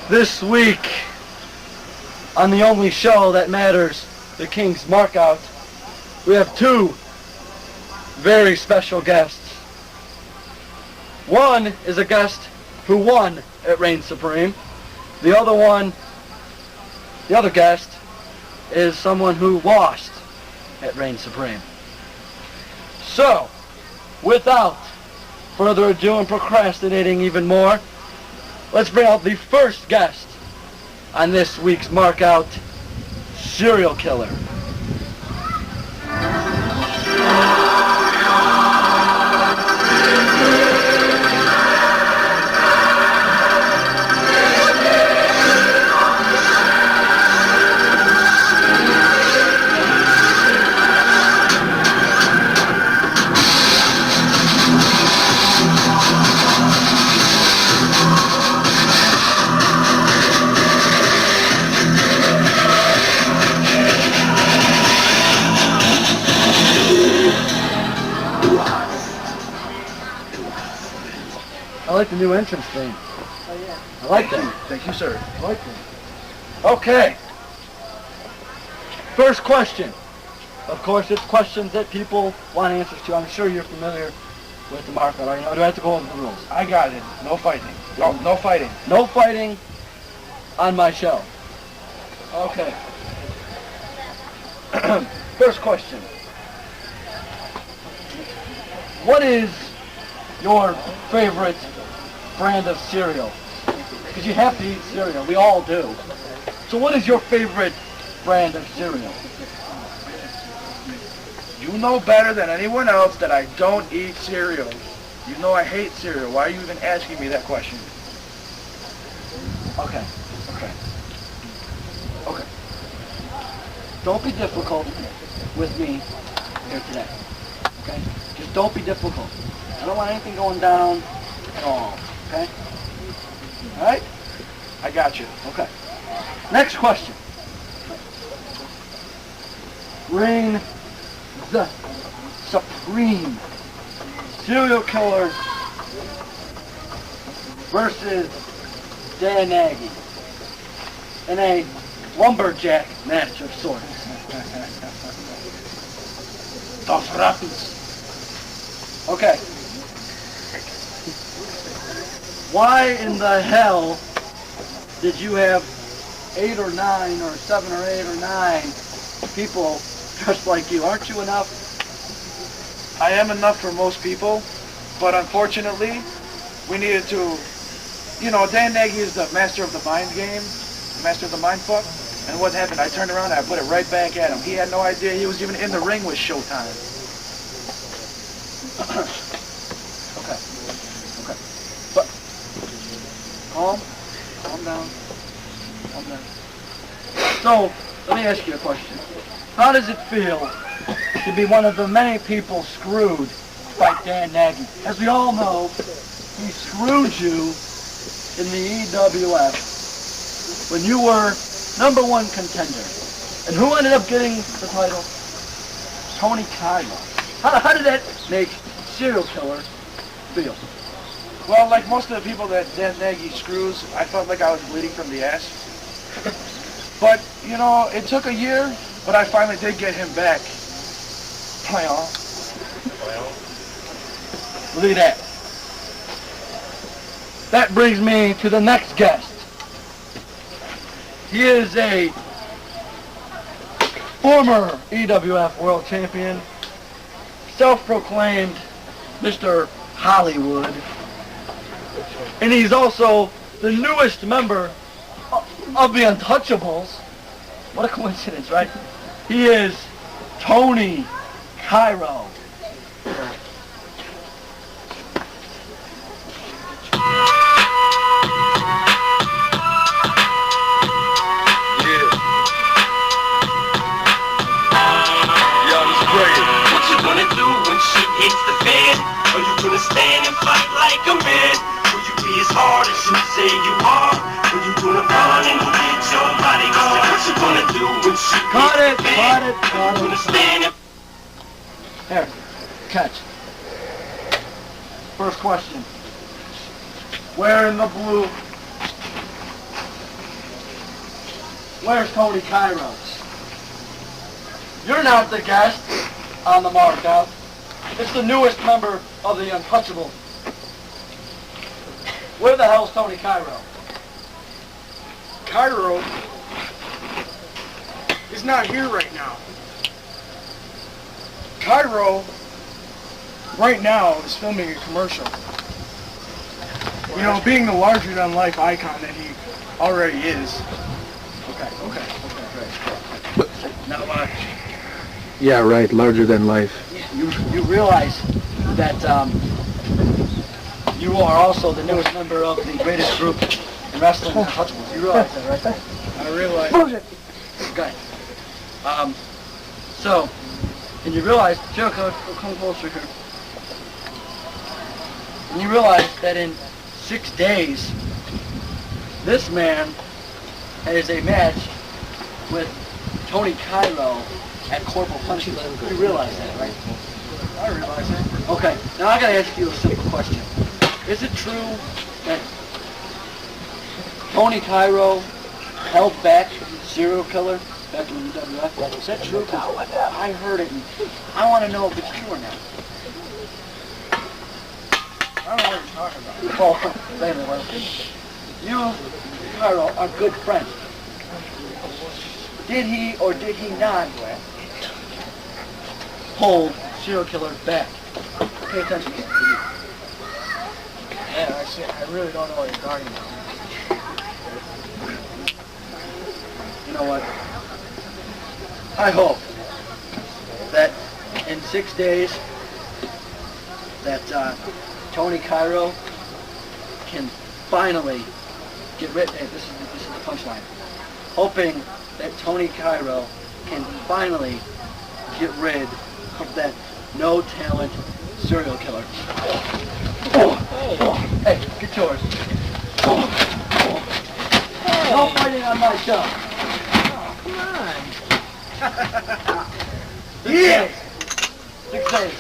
This week, on the only show that matters, the King's Markout, we have two very special guests. One is a guest who won at Reign Supreme. The other guest is someone who lost at Reign Supreme. So, without further ado and procrastinating even more, let's bring out the first guest on this week's Markout, Serial Killer. I like the new entrance theme. Oh, yeah. I like that. Thank you, sir. I like that. Okay. First question. Of course, it's questions that people want answers to. I'm sure you're familiar with the market. Or do I have to go over the rules? I got it. No fighting. No fighting. No fighting on my show. Okay. First question. What is your favorite brand of cereal? Because you have to eat cereal. We all do. So what is your favorite brand of cereal? You know better than anyone else that I don't eat cereal. You know I hate cereal. Why are you even asking me that question? Okay. Don't be difficult with me here today. Okay? Just don't be difficult. I don't want anything going down at all. Okay? Alright? I got you. Okay. Next question. Reign the Supreme Serial Killer versus Dan Nagy in a lumberjack match of sorts. Dos Ratos. Okay. Why in the hell did you have 8 or 9 or 7 or 8 or 9 people dressed like you? Aren't you enough? I am enough for most people, but unfortunately, we needed to, Dan Nagy is the master of the mind game, the master of the mind fuck, and what happened? I turned around and I put it right back at him. He had no idea he was even in the ring with Showtime. Okay. But, calm down. So, let me ask you a question. How does it feel to be one of the many people screwed by Dan Nagy? As we all know, he screwed you in the EWF when you were #1 contender. And who ended up getting the title? Tony Cairo. How did that make Serial Killer feel? Well, like most of the people that Dan Nagy screws, I felt like I was bleeding from the ass. But, it took a year, but I finally did get him back. Look at that. That brings me to the next guest. He is a former EWF World Champion, self-proclaimed Mr. Hollywood, and he's also the newest member of the Untouchables. What a coincidence, right? He is Tony Cairo. Hits the fan. Are you gonna stand and fight like a man? Will you be as hard as you say you are? Will you gonna run and get your bodyguard? What you gonna do when she Cut hits it, the fan? cut Are you gonna stand and There, catch. First question. Where in the blue Where's Tony Cairo? You're not the guest on the markout. It's the newest member of the Untouchables. Where the hell's Tony Cairo? Cairo is not here right now. Cairo, right now, is filming a commercial. You know, being the larger-than-life icon that he already is. Okay, great. Now, Yeah, right. Larger than life. you realize that you are also the newest member of the greatest group in wrestling, the Untouchables. You realize that, right? I realize. Okay. So, and you realize, Jericho, come closer here. And you realize that in 6 days, this man has a match with Tony Cairo at Corporal Punishment. You realize that, right? I realize it. Okay, now I gotta ask you a simple question. Is it true that Tony Cairo held back serial killer back in the WWF? Is that true? 'Cause I heard it, and I want to know if it's true or not. I don't know what you're talking about. Oh, wait a minute. You and Cairo are good friends. Did he or did he not hold serial killer back? Pay attention to me. Man, I really don't know what you're talking about. You know what? I hope that in 6 days that Tony Cairo can finally get rid. Hey, this is the punchline. Hoping that Tony Cairo can finally get rid of that no talent serial killer. Hey, get yours. No fighting on my show. Come on. Yeah! 6 days.